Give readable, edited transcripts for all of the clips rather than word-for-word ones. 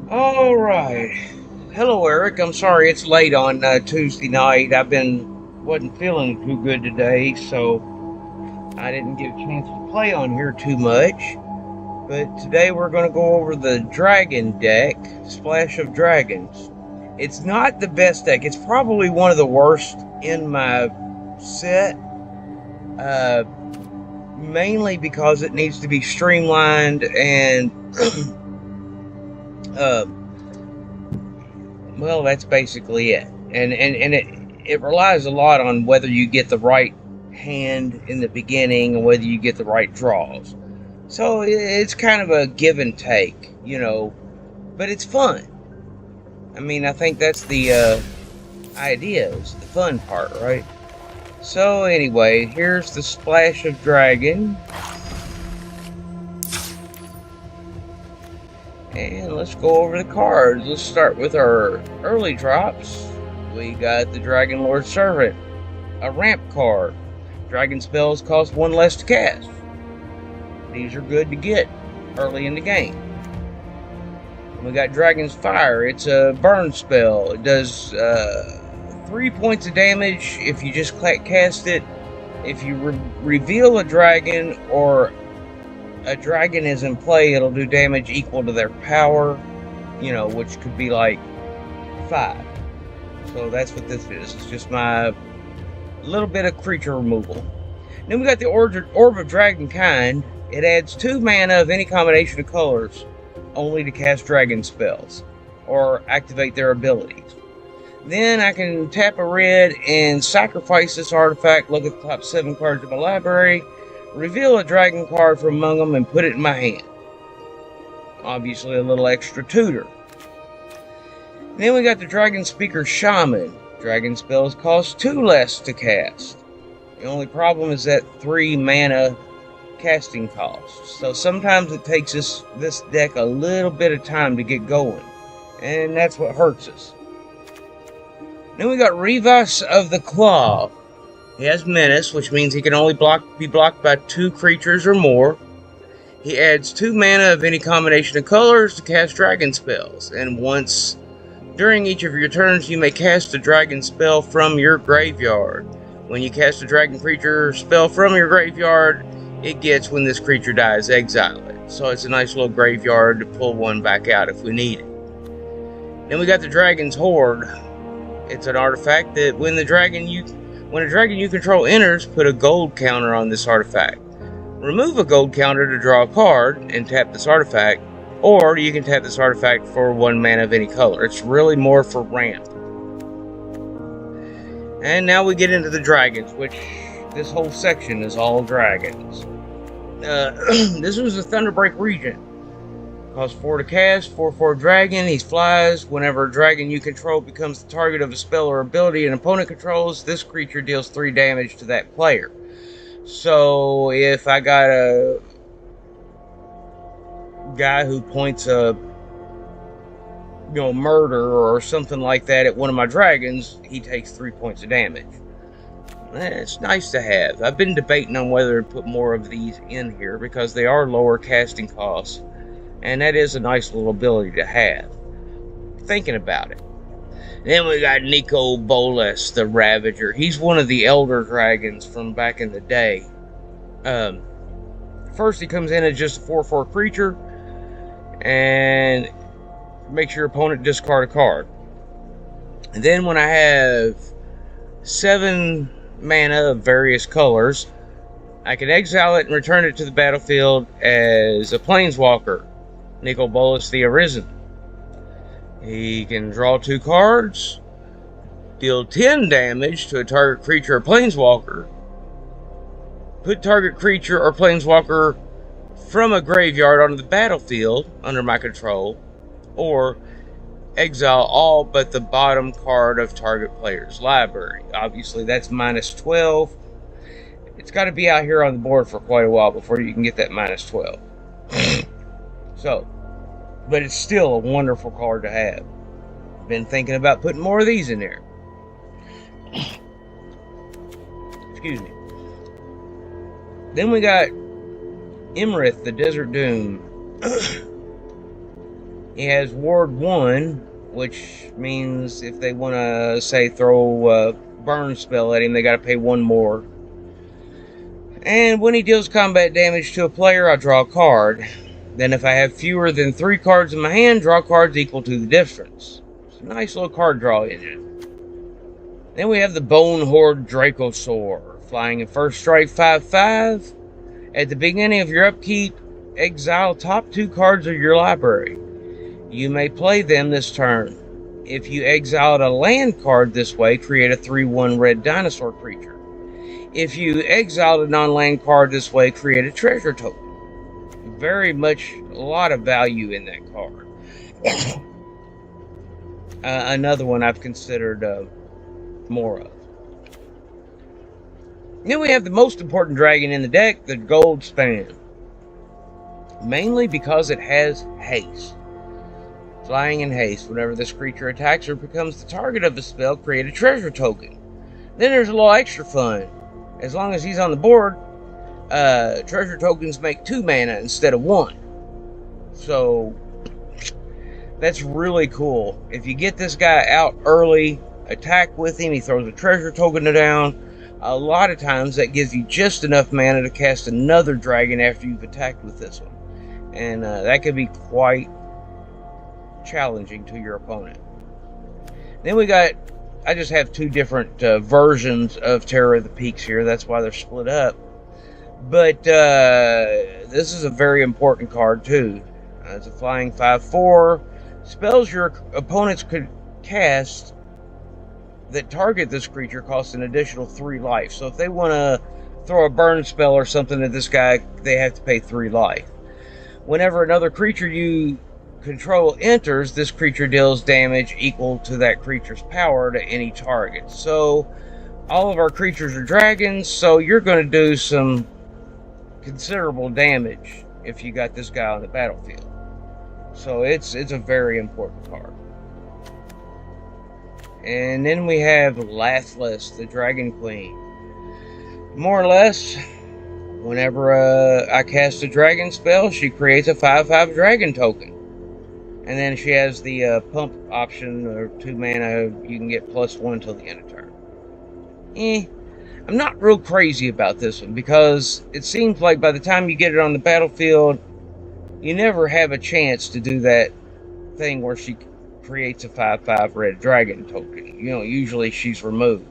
All right. Hello, Eric. I'm sorry it's late on Tuesday night. Wasn't feeling too good today, so I didn't get a chance to play on here too much. But today we're going to go over the Dragon deck, Splash of Dragons. It's not the best deck. It's probably one of the worst in my set. Uh, Mainly because it needs to be streamlined and uh, well, that's basically it. And it relies a lot on whether you get the right hand in the beginning and whether you get the right draws. So it's kind of a give and take, but it's fun. I mean, I think that's the idea, is the fun part, right? So anyway, here's the Splash of Dragon. And let's go over the cards. Let's start with our early drops. We got the Dragon Lord Servant, a ramp card. Dragon spells cost one less to cast. These are good to get early in the game. We got Dragon's Fire. It's a burn spell. It does 3 points of damage if you just cast it. If you reveal a dragon or a dragon is in play, it'll do damage equal to their power, which could be like 5. So that's what this is. It's just my little bit of creature removal. Then we got the Orb of Dragonkind. It adds 2 mana of any combination of colors, only to cast dragon spells or activate their abilities. Then I can tap a red and sacrifice this artifact, look at the top 7 cards of my library, reveal a dragon card from among them, and put it in my hand. Obviously a little extra tutor. Then we got the Dragon Speaker Shaman. Dragon spells cost 2 less to cast. The only problem is that 3 mana casting cost. So sometimes it takes this deck a little bit of time to get going. And that's what hurts us. Then we got Rivas of the Claw. He has Menace, which means he can only be blocked by 2 creatures or more. He adds 2 mana of any combination of colors to cast dragon spells. And once during each of your turns, you may cast a dragon spell from your graveyard. When you cast a dragon creature spell from your graveyard, it gets, when this creature dies, exile it. So it's a nice little graveyard to pull one back out if we need it. Then we got the Dragon's Horde. It's an artifact that when a dragon you control enters, put a gold counter on this artifact. Remove a gold counter to draw a card and tap this artifact, or you can tap this artifact for 1 mana of any color. It's really more for ramp. And now we get into the dragons, which this whole section is all dragons. This was the Thunderbreak Regent. Costs 4 to cast, 4/4 dragon. He flies. Whenever a dragon you control becomes the target of a spell or ability an opponent controls, this creature deals 3 damage to that player. So if I got a guy who points a murder or something like that at one of my dragons, he takes 3 points of damage. It's nice to have. I've been debating on whether to put more of these in here because they are lower casting costs. And that is a nice little ability to have. Thinking about it. Then we got Nicol Bolas, the Ravager. He's one of the Elder Dragons from back in the day. First, he comes in as just a 4/4 creature. And makes your opponent discard a card. And then when I have 7 mana of various colors, I can exile it and return it to the battlefield as a Planeswalker. Nicol Bolas the Arisen. He can draw 2 cards, deal 10 damage to a target creature or Planeswalker, put target creature or Planeswalker from a graveyard onto the battlefield under my control, or exile all but the bottom card of target player's library. Obviously that's -12. It's got to be out here on the board for quite a while before you can get that -12. So, but it's still a wonderful card to have. Been thinking about putting more of these in there. Excuse me. Then we got Iymrith, the Desert Doom. He has Ward 1, which means if they want to, say, throw a burn spell at him, they got to pay 1 more. And when he deals combat damage to a player, I draw a card. Then if I have fewer than 3 cards in my hand, draw cards equal to the difference. It's a nice little card draw engine. Then we have the Bone Horde Dracosaur, flying in first strike 5/5. At the beginning of your upkeep, exile top 2 cards of your library. You may play them this turn. If you exiled a land card this way, create a 3/1 red dinosaur creature. If you exiled a non-land card this way, create a treasure token. Very much a lot of value in that card. Another one I've considered more of. Then we have the most important dragon in the deck, the Goldspan. Mainly because it has haste. Flying in haste. Whenever this creature attacks or becomes the target of a spell, create a treasure token. Then there's a little extra fun. As long as he's on the board, treasure tokens make 2 mana instead of 1. So that's really cool. If you get this guy out early, attack with him, he throws a treasure token down. A lot of times that gives you just enough mana to cast another dragon after you've attacked with this one. And that can be quite challenging to your opponent. Then we got, I just have 2 different versions of Terror of the Peaks here. That's why they're split up. But this is a very important card too. It's a flying 5/4. Spells your opponents could cast that target this creature cost an additional 3 life. So if they want to throw a burn spell or something at this guy, they have to pay 3 life. Whenever another creature you control enters, this creature deals damage equal to that creature's power to any target. So all of our creatures are dragons, so you're going to do some considerable damage if you got this guy on the battlefield. So it's a very important card. And then we have Lathless, the Dragon Queen. More or less, whenever I cast a dragon spell, she creates a 5/5 dragon token. And then she has the pump option, or 2 mana, you can get +1 till the end of turn. I'm not real crazy about this one, because it seems like by the time you get it on the battlefield, you never have a chance to do that thing where she creates a 5/5 red dragon token. You know, usually she's removed.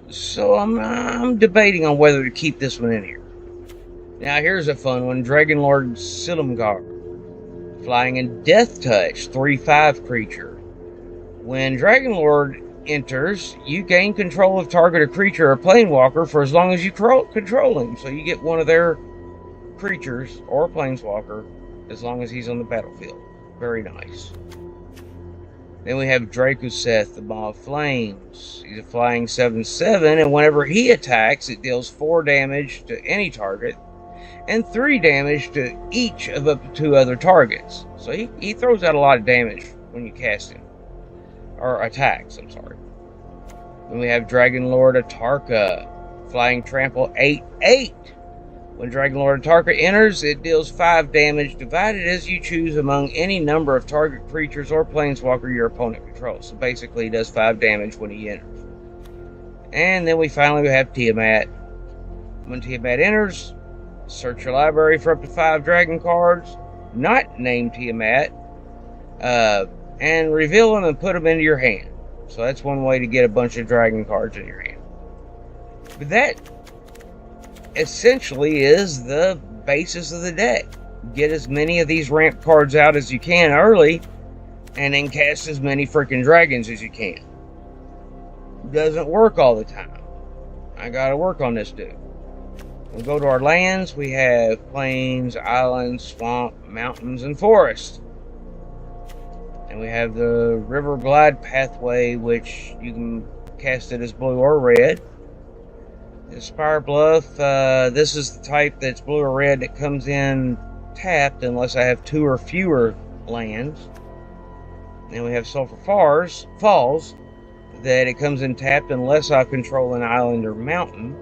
So I'm debating on whether to keep this one in here. Now here's a fun one, Dragonlord Silumgar. Flying in Death Touch, 3/5 creature. When Dragonlord enters, you gain control of targeted creature or planeswalker for as long as you control him. So you get one of their creatures or planeswalker as long as he's on the battlefield. Very nice. Then we have Dracoseth, the Maw of Flames. He's a flying 7/7, and whenever he attacks, it deals 4 damage to any target and 3 damage to each of up to 2 other targets. So he throws out a lot of damage when you cast him. Or attacks, I'm sorry. Then we have Dragonlord Atarka, flying trample 8/8. When Dragonlord Atarka enters, it deals 5 damage, divided as you choose among any number of target creatures or planeswalker your opponent controls. So basically, he does 5 damage when he enters. And then we finally have Tiamat. When Tiamat enters, search your library for up to 5 dragon cards, not named Tiamat, and reveal them and put them into your hand. So that's one way to get a bunch of dragon cards in your hand. But that essentially is the basis of the deck. Get as many of these ramp cards out as you can early, and then cast as many freaking dragons as you can. Doesn't work all the time. I gotta work on this dude. We'll go to our lands. We have plains, islands, swamp, mountains, and forest. And we have the River Glide Pathway, which you can cast it as blue or red. The Spire Bluff, this is the type that's blue or red that comes in tapped unless I have 2 or fewer lands. Then we have Sulphur Falls, that it comes in tapped unless I control an island or mountain.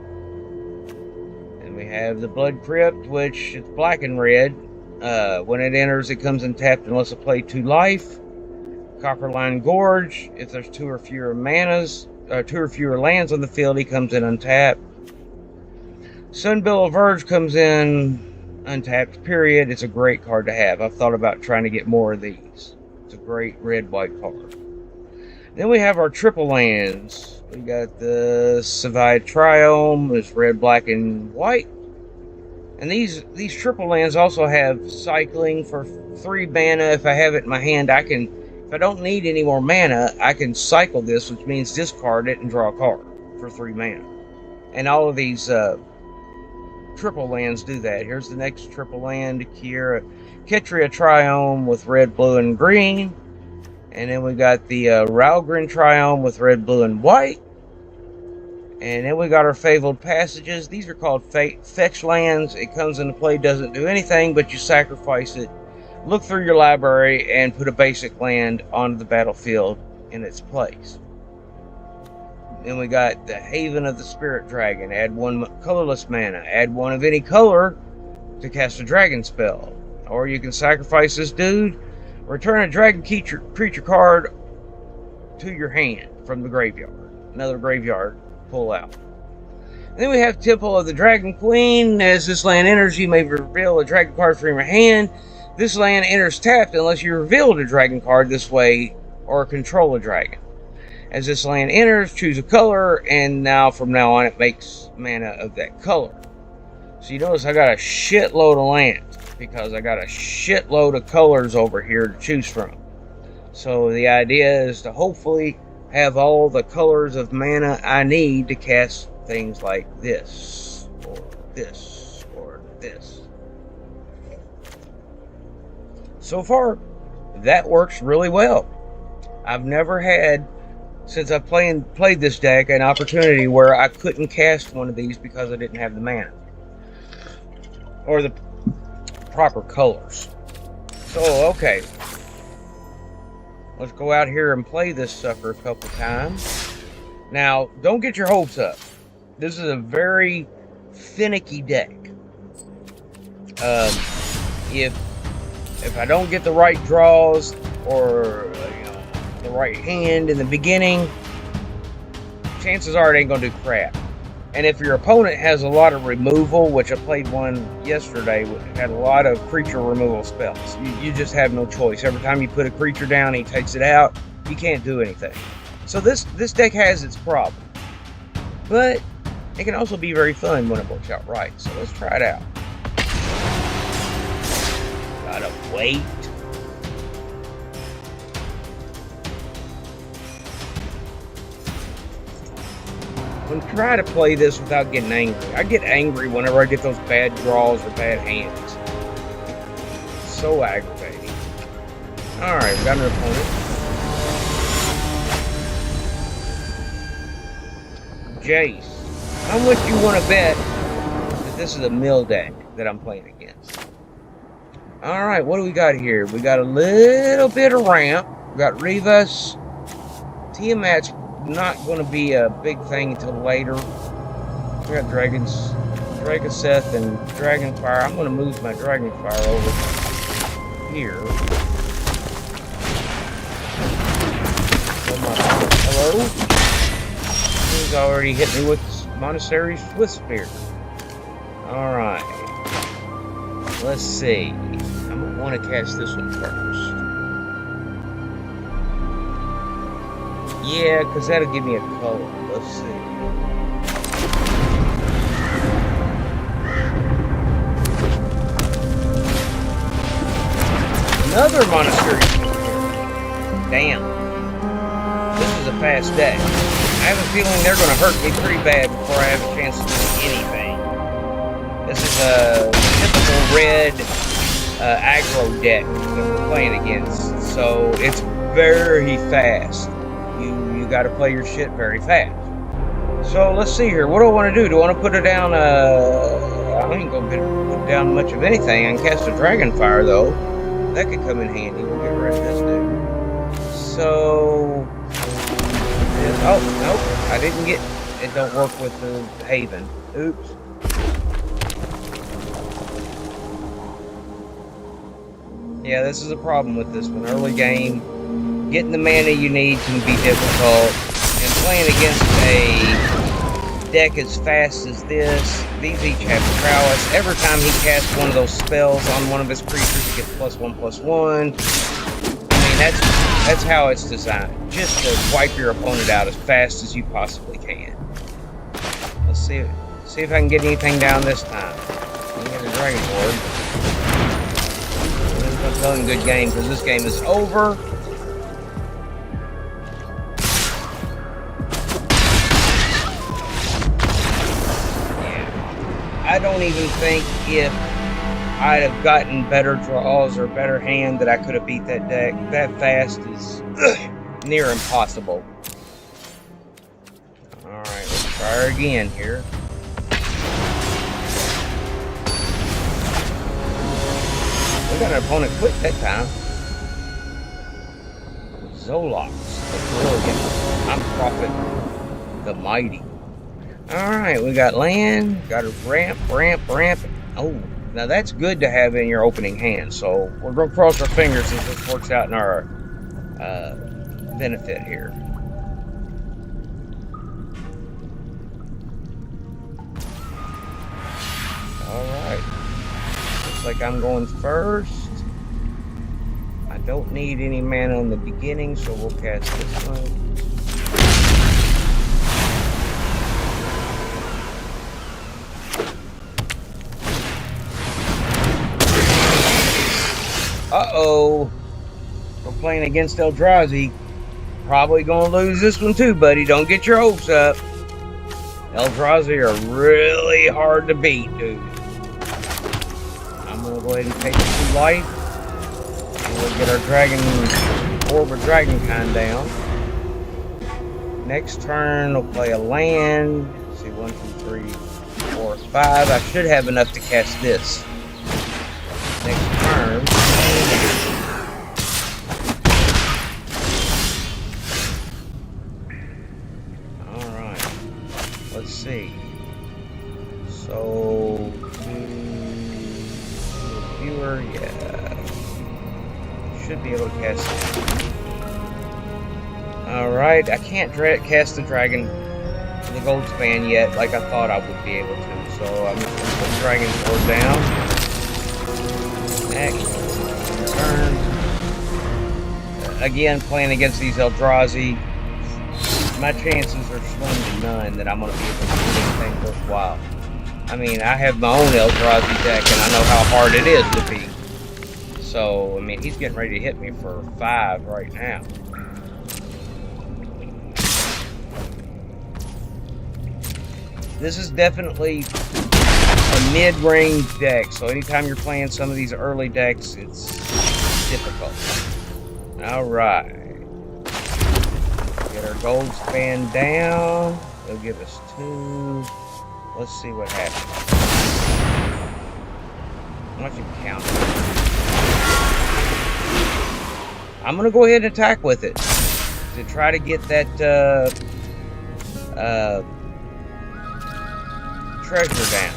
And we have the Blood Crypt, which is black and red. When it enters, it comes untapped unless it plays 2 life. Copperline Gorge, if there's 2 or fewer lands on the field, he comes in untapped. Sunbillow Verge comes in untapped, period. It's a great card to have. I've thought about trying to get more of these. It's a great red-white card. Then we have our triple lands. We got the Savai Triome, it's red, black, and white. And these triple lands also have cycling for 3 mana. If I have it in my hand, if I don't need any more mana, I can cycle this, which means discard it and draw a card for 3 mana. And all of these triple lands do that. Here's the next triple land, Ketria Triome with red, blue, and green. And then we got the Ralgren Triome with red, blue, and white. And then we got our Fabled Passages. These are called fetch lands. It comes into play, doesn't do anything, but you sacrifice it. Look through your library and put a basic land onto the battlefield in its place. Then we got the Haven of the Spirit Dragon. Add 1 colorless mana. Add 1 of any color to cast a dragon spell. Or you can sacrifice this dude. Return a dragon creature card to your hand from the graveyard. Another graveyard pull out. And then we have Temple of the Dragon Queen. As this land enters, you may reveal a dragon card from your hand. This land enters tapped unless you revealed a dragon card this way or control a dragon. As this land enters, choose a color, and now from now on it makes mana of that color. So you notice I got a shitload of lands because I got a shitload of colors over here to choose from. So the idea is to hopefully have all the colors of mana I need to cast things like this, or this, or this. So far, that works really well. I've never had, since I've played this deck, an opportunity where I couldn't cast one of these because I didn't have the mana. Or the proper colors. So, okay. Let's go out here and play this sucker a couple times. Now, don't get your hopes up. This is a very finicky deck. If I don't get the right draws or the right hand in the beginning, chances are it ain't gonna do crap. And if your opponent has a lot of removal, which I played one yesterday, had a lot of creature removal spells, you just have no choice. Every time you put a creature down, he takes it out. You can't do anything. So this deck has its problem, but it can also be very fun when it works out right. So let's try it out. Gotta wait. I'm trying to play this without getting angry. I get angry whenever I get those bad draws or bad hands. So aggravating. Alright, we got an opponent. Jace. How much you want to bet that this is a mill deck that I'm playing against? Alright, what do we got here? We got a little bit of ramp. We got Rivas. Tiamat's not going to be a big thing until later. We got Dragaseth and Dragonfire. I'm going to move my Dragonfire over here. Hello? He's already hit me with Monastery's Swiftspear. Alright. Let's see. I'm going to want to cast this one first. Yeah, because that'll give me a color. Let's see. Another Monastery. Damn. This is a fast deck. I have a feeling they're going to hurt me pretty bad before I have a chance to do anything. This is a typical red aggro deck that we're playing against. So it's very fast. You got to play your shit very fast. So let's see here. What do I want to do? Do I want to put it down? I ain't gonna put down much of anything. I can cast a Dragonfire though. That could come in handy. We'll get rid of this dude. So, oh nope, I didn't get. It don't work with the Haven. Oops. Yeah, this is a problem with this one. Early game, getting the mana you need can be difficult, and playing against a deck as fast as this, these each have prowess. Every time he casts one of those spells on one of his creatures, he gets +1/+1. I mean, that's how it's designed, just to wipe your opponent out as fast as you possibly can. Let's see if I can get anything down this time. Let me get a Dragon Lord. I'm telling good game, because this game is over. I don't even think if I'd have gotten better draws or better hand that I could have beat that deck. That fast is near impossible. Alright, let's try again here. We got an opponent quick that time. Zolox, the Brilliant. I'm Prophet the Mighty. Alright, we got land, got a ramp. Oh, now that's good to have in your opening hand, so we're going to cross our fingers as this works out in our benefit here. Alright, looks like I'm going first. I don't need any mana in the beginning, so we'll cast this one. Uh-oh. We're playing against Eldrazi. Probably gonna lose this one too, buddy. Don't get your hopes up. Eldrazi are really hard to beat, dude. I'm gonna go ahead and take 2 life. And we'll get our Dragon Orb of Dragonkind down. Next turn, we'll play a land. Let's see, 1, 2, 3, 4, 5. I should have enough to cast this. Next turn. Alright. Let's see. So, viewer, yeah. Should be able to cast it. Alright, I can't cast the Gold Span yet, like I thought I would be able to. So I'm just going to put Dragon Lord down. Next turn. Again, playing against these Eldrazi, my chances are slim to none that I'm going to be able to do anything worthwhile. I mean, I have my own Eldrazi deck, and I know how hard it is to beat. So, I mean, he's getting ready to hit me for 5 right now. This is definitely a mid-range deck, so anytime you're playing some of these early decks, it's difficult. Alright. Get our Gold Span down. It'll give us 2. Let's see what happens. Why don't you count it? I'm going to go ahead and attack with it to try to get that treasure down.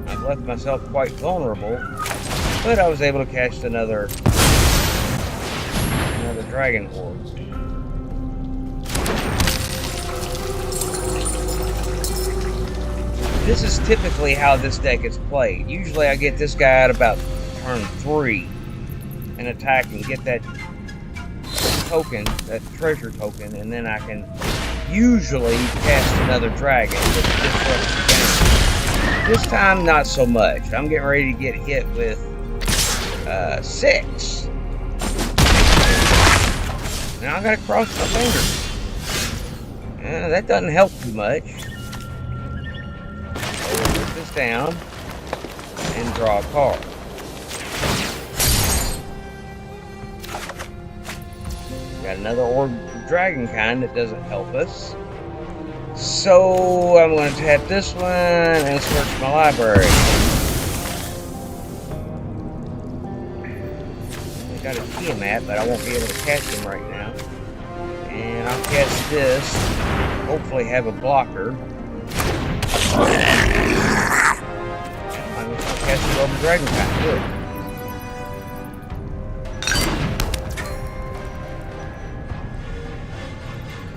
I've left myself quite vulnerable, but I was able to catch another Dragon Horde. This is typically how this deck is played. Usually I get this guy at about turn 3 and attack and get that token, that treasure token, and then I can usually cast another dragon to disrupt the game. This time, not so much. I'm getting ready to get hit with 6. Now I gotta cross my fingers. That doesn't help too much. So we'll put this down and draw a card. Got another Orb of Dragonkind that doesn't help us. So I'm going to tap this one and search my library. I got a Tiamat, but I won't be able to catch him right now. And I'll cast this. Hopefully have a blocker. I'm going to cast the Golden Dragon Pack. Good.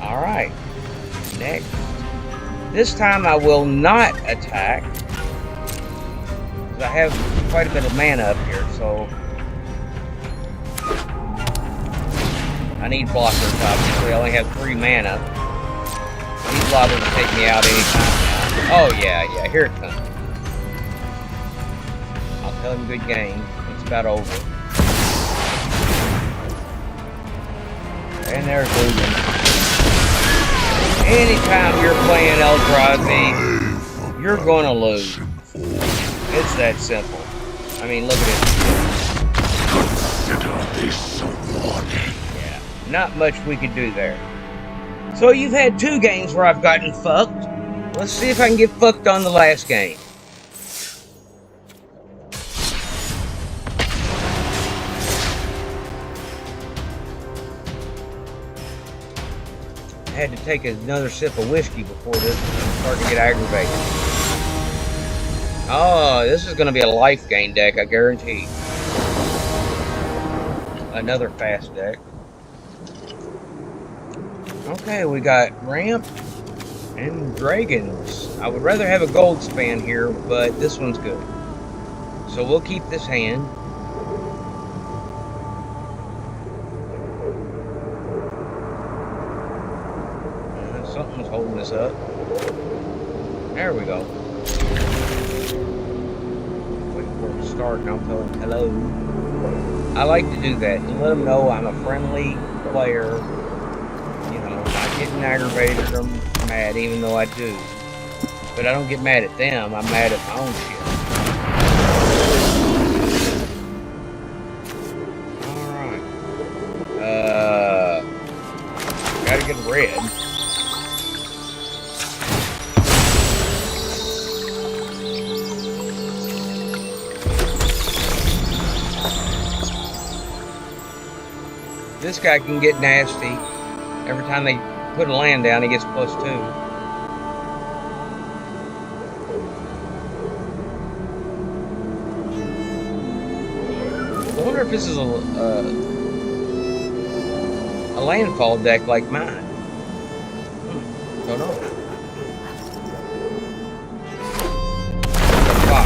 Alright. Next. This time I will not attack. Because I have quite a bit of mana up here, so I need blockers, obviously. I only have 3 mana. He's liable to take me out anytime now. Oh, yeah, here it comes. I'll tell him good game. It's about over. And there's losing. Anytime you're playing Eldrazi, you're going to lose. It's that simple. I mean, look at it. Yeah, not much we could do there. So you've had 2 games where I've gotten fucked. Let's see if I can get fucked on the last game. I had to take another sip of whiskey before this and start to get aggravated. Oh, this is going to be a life gain deck, I guarantee. Another fast deck. Okay, we got ramp and dragons. I would rather have a gold span here, but this one's good. So we'll keep this hand. Something's holding us up. There we go. Waiting for it to start and I'll tell them hello. I like to do that, to let them know I'm a friendly player. You know, not getting aggravated or mad, even though I do. But I don't get mad at them, I'm mad at my own shit. Alright. Gotta get red. This guy can get nasty. Every time they put a land down, he gets +2. I wonder if this is a landfall deck like mine. Don't know. Wow,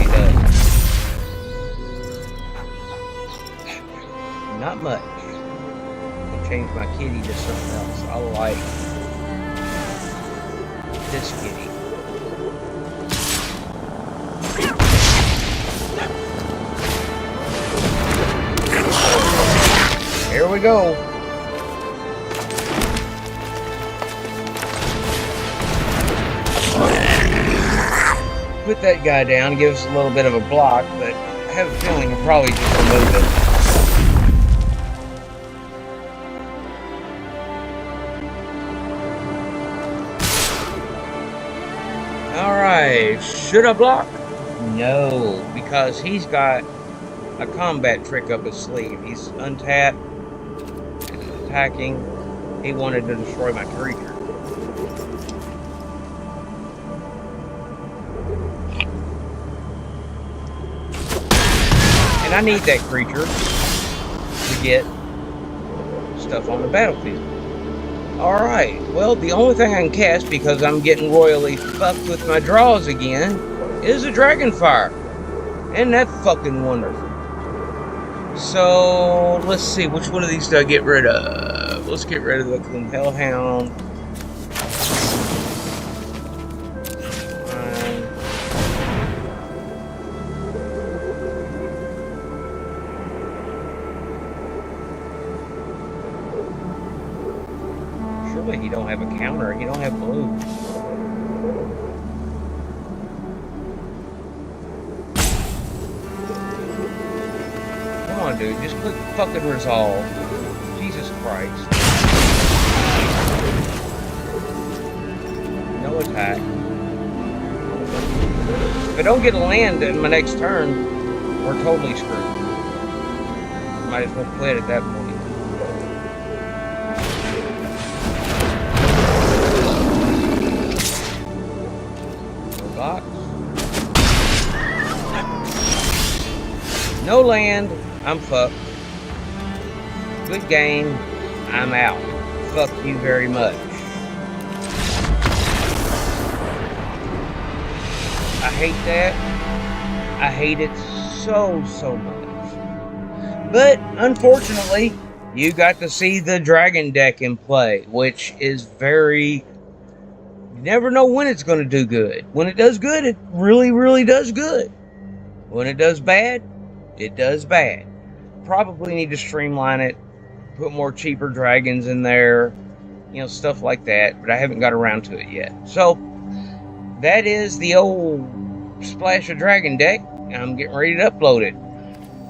he does. Not much. Change my kitty to something else. I like this kitty. Here we go. Put that guy down, give us a little bit of a block, but I have a feeling he'll probably just remove it. Alright, should I block? No, because he's got a combat trick up his sleeve. He's untapped, attacking. He wanted to destroy my creature. And I need that creature to get stuff on the battlefield. Alright, well, the only thing I can cast, because I'm getting royally fucked with my draws again, is a Dragonfire. Isn't that fucking wonderful? So, let's see, which one of these do I get rid of? Let's get rid of the Gloom Hellhound. Surely he don't have a counter. He don't have blue. Come on, dude. Just click fucking resolve. Jesus Christ. No attack. If I don't get a land in my next turn, we're totally screwed. Might as well quit at that point. no land, I'm fucked. Good game, I'm out. Fuck you very much. I hate that. I hate it so much. But unfortunately, you got to see the Dragon deck in play, which is very... You never know when it's going to do good. When it does good, it really does good. When it does bad, it does bad. Probably need to streamline it, put more cheaper dragons in there, stuff like that, but I haven't got around to it yet. So, that is the old Splash of Dragon deck. I'm getting ready to upload it.